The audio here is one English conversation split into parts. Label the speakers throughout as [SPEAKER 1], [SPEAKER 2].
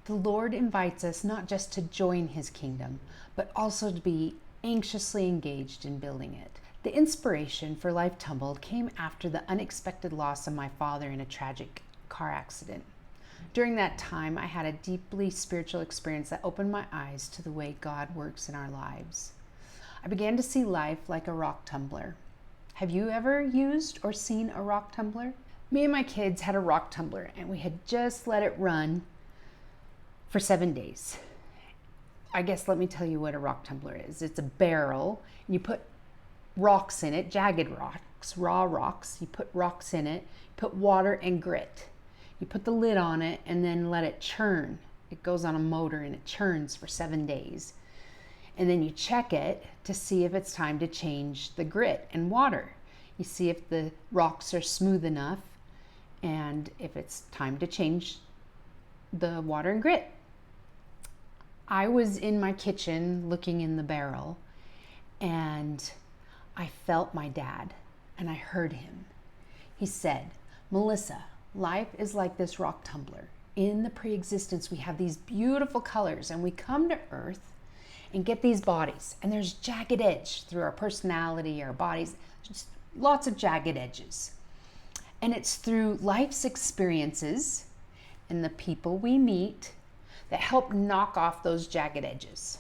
[SPEAKER 1] The Lord invites us not just to join his kingdom, but also to be anxiously engaged in building it. The inspiration for Life Tumbled came after the unexpected loss of my father in a tragic car accident. During that time, I had a deeply spiritual experience that opened my eyes to the way God works in our lives. I began to see life like a rock tumbler. Have you ever used or seen a rock tumbler? Me and my kids had a rock tumbler, and we had just let it run for 7 days. I guess let me tell you what a rock tumbler is. It's a barrel, and you put rocks in it, jagged rocks, raw rocks. You put rocks in it, put water and grit. You put the lid on it and then let it churn. It goes on a motor and it churns for 7 days. And then you check it to see if it's time to change the grit and water. You see if the rocks are smooth enough and if it's time to change the water and grit. I was in my kitchen looking in the barrel, and I felt my dad, and I heard him. He said, "Melissa, life is like this rock tumbler. In the pre-existence, we have these beautiful colors, and we come to Earth and get these bodies, and there's jagged edge through our personality, our bodies, just lots of jagged edges. And it's through life's experiences and the people we meet that help knock off those jagged edges."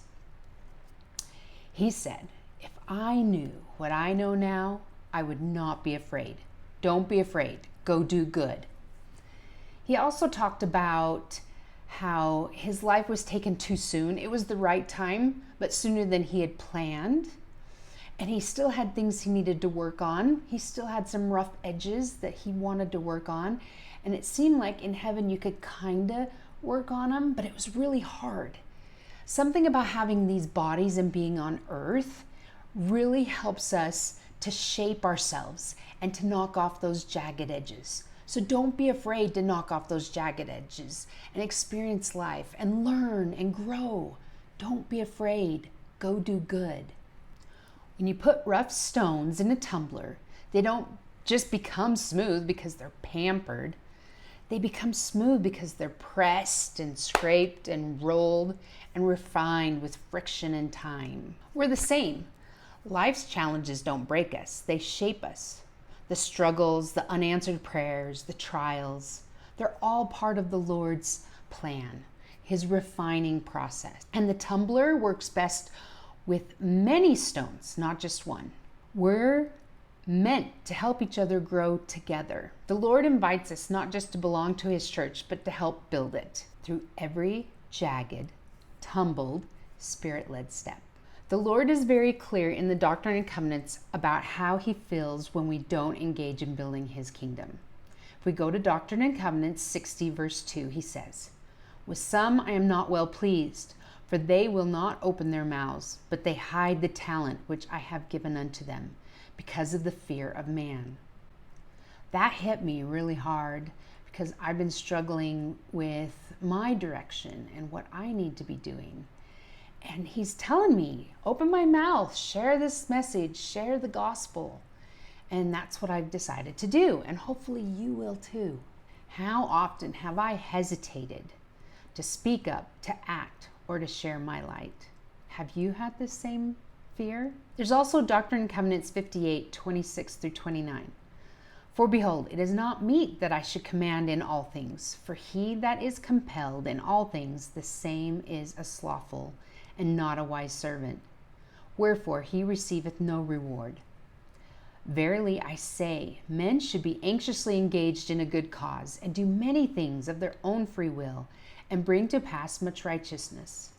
[SPEAKER 1] He said, "If I knew what I know now, I would not be afraid. Don't be afraid. Go do good." He also talked about how his life was taken too soon. It was the right time, but sooner than he had planned. And he still had things he needed to work on. He still had some rough edges that he wanted to work on. And it seemed like in heaven you could kind of work on them, but it was really hard. Something about having these bodies and being on earth really helps us to shape ourselves and to knock off those jagged edges. So don't be afraid to knock off those jagged edges and experience life and learn and grow. Don't be afraid. Go do good. When you put rough stones in a tumbler, they don't just become smooth because they're pampered. They become smooth because they're pressed and scraped and rolled and refined with friction and time. We're the same. Life's challenges don't break us, they shape us. The struggles, the unanswered prayers, the trials, they're all part of the Lord's plan, his refining process. And the tumbler works best with many stones, not just one. We're meant to help each other grow together. The Lord invites us not just to belong to his church, but to help build it through every jagged, tumbled, spirit-led step. The Lord is very clear in the Doctrine and Covenants about how he feels when we don't engage in building his kingdom. If we go to Doctrine and Covenants 60 verse 2, he says, "With some I am not well pleased, for they will not open their mouths, but they hide the talent which I have given unto them, because of the fear of man." That hit me really hard because I've been struggling with my direction and what I need to be doing. And he's telling me, open my mouth, share this message, share the gospel. And that's what I've decided to do. And hopefully you will too. How often have I hesitated to speak up, to act, or to share my light? Have you had the same fear? There's also Doctrine and Covenants 58, 26 through 29. "For behold, it is not meet that I should command in all things, for he that is compelled in all things, the same is a slothful and not a wise servant. Wherefore he receiveth no reward. Verily I say, men should be anxiously engaged in a good cause, and do many things of their own free will, and bring to pass much righteousness.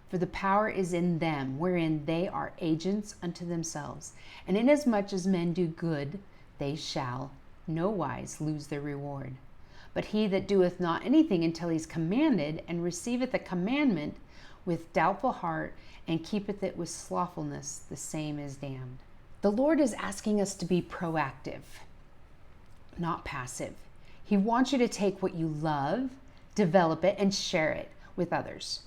[SPEAKER 1] For the power is in them, wherein they are agents unto themselves. And inasmuch as men do good, they shall no wise lose their reward. But he that doeth not anything until he is commanded, and receiveth a commandment with doubtful heart, and keepeth it with slothfulness, the same is damned." The Lord is asking us to be proactive, not passive. He wants you to take what you love, develop it, and share it with others.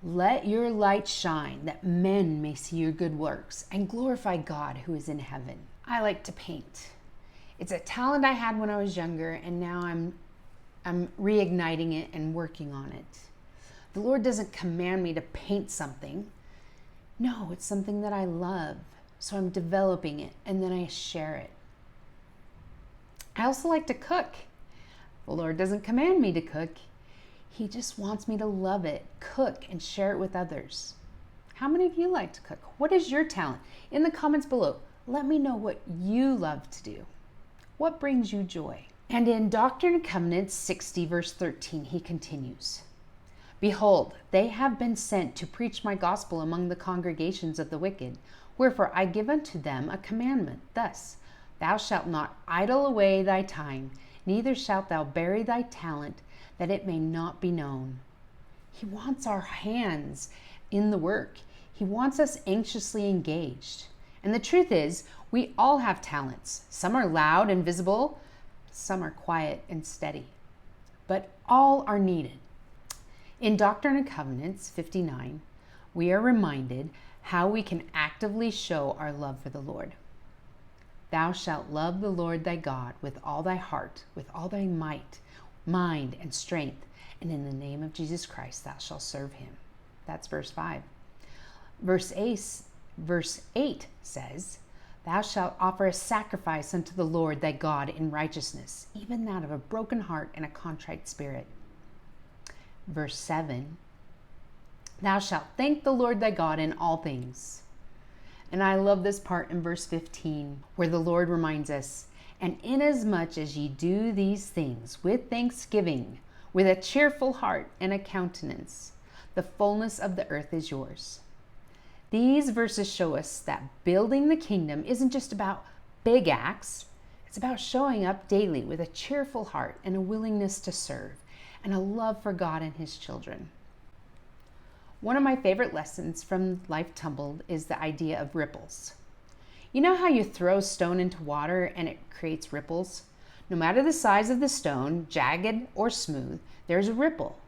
[SPEAKER 1] Let your light shine, that men may see your good works and glorify God who is in heaven. I like to paint. It's a talent I had when I was younger, and now I'm reigniting it and working on it. The Lord doesn't command me to paint something. No, it's something that I love. So I'm developing it and then I share it. I also like to cook. The Lord doesn't command me to cook. He just wants me to love it, cook, and share it with others. How many of you like to cook? What is your talent? In the comments below, let me know what you love to do. What brings you joy? And in Doctrine and Covenants 60, verse 13, he continues, Behold, they have been sent to preach my gospel among the congregations of the wicked. Wherefore I give unto them a commandment, thus, Thou shalt not idle away thy time, neither shalt thou bury thy talent, that it may not be known. He wants our hands in the work. He wants us anxiously engaged. And the truth is, we all have talents. Some are loud and visible, some are quiet and steady, but all are needed. In Doctrine and Covenants 59, we are reminded how we can actively show our love for the Lord. Thou shalt love the Lord thy God with all thy heart, with all thy might, mind, and strength, and in the name of Jesus Christ thou shalt serve him. That's verse 5. Verse 8 says, Thou shalt offer a sacrifice unto the Lord thy God in righteousness, even that of a broken heart and a contrite spirit. Verse 7, Thou shalt thank the Lord thy God in all things. And I love this part in verse 15, where the Lord reminds us, And inasmuch as ye do these things with thanksgiving, with a cheerful heart and a countenance, the fullness of the earth is yours. These verses show us that building the kingdom isn't just about big acts. It's about showing up daily with a cheerful heart and a willingness to serve and a love for God and his children. One of my favorite lessons from Life Tumbled is the idea of ripples. You know how you throw a stone into water and it creates ripples? No matter the size of the stone, jagged or smooth, there's a ripple.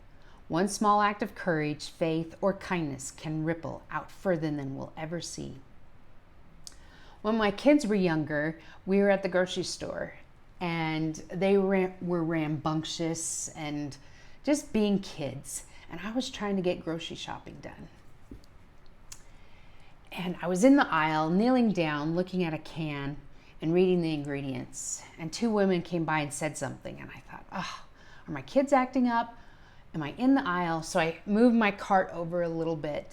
[SPEAKER 1] One small act of courage, faith, or kindness can ripple out further than we'll ever see. When my kids were younger, we were at the grocery store and they were rambunctious and just being kids. And I was trying to get grocery shopping done. And I was in the aisle, kneeling down, looking at a can and reading the ingredients. And two women came by and said something. And I thought, are my kids acting up? Am I in the aisle? So I moved my cart over a little bit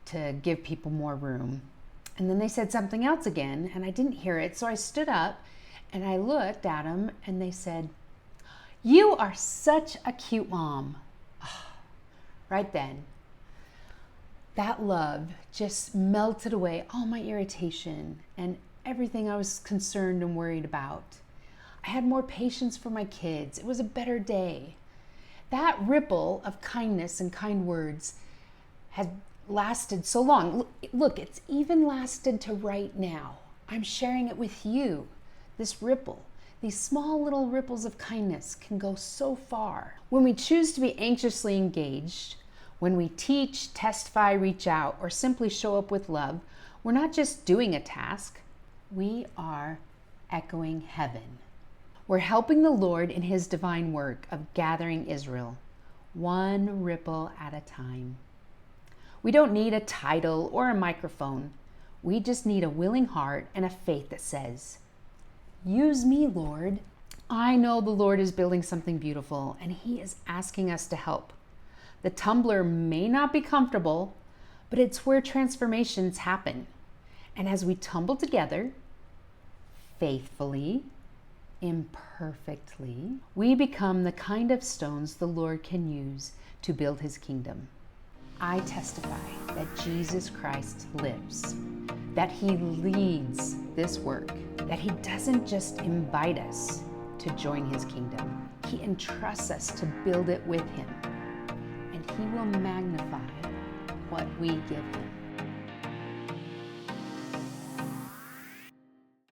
[SPEAKER 1] to give people more room. And then they said something else again, and I didn't hear it. So I stood up and I looked at them and they said, You are such a cute mom. Right then, that love just melted away all my irritation and everything I was concerned and worried about. I had more patience for my kids. It was a better day. That ripple of kindness and kind words had lasted so long. Look, it's even lasted to right now. I'm sharing it with you. This ripple, these small little ripples of kindness can go so far. When we choose to be anxiously engaged, when we teach, testify, reach out, or simply show up with love, we're not just doing a task, we are echoing heaven. We're helping the Lord in his divine work of gathering Israel, one ripple at a time. We don't need a title or a microphone. We just need a willing heart and a faith that says, Use me, Lord. I know the Lord is building something beautiful and he is asking us to help. The tumbler may not be comfortable, but it's where transformations happen. And as we tumble together, faithfully, imperfectly, we become the kind of stones the Lord can use to build his kingdom. I testify that Jesus Christ lives, that he leads this work, that he doesn't just invite us to join his kingdom. He entrusts us to build it with him. And he will magnify what we give him.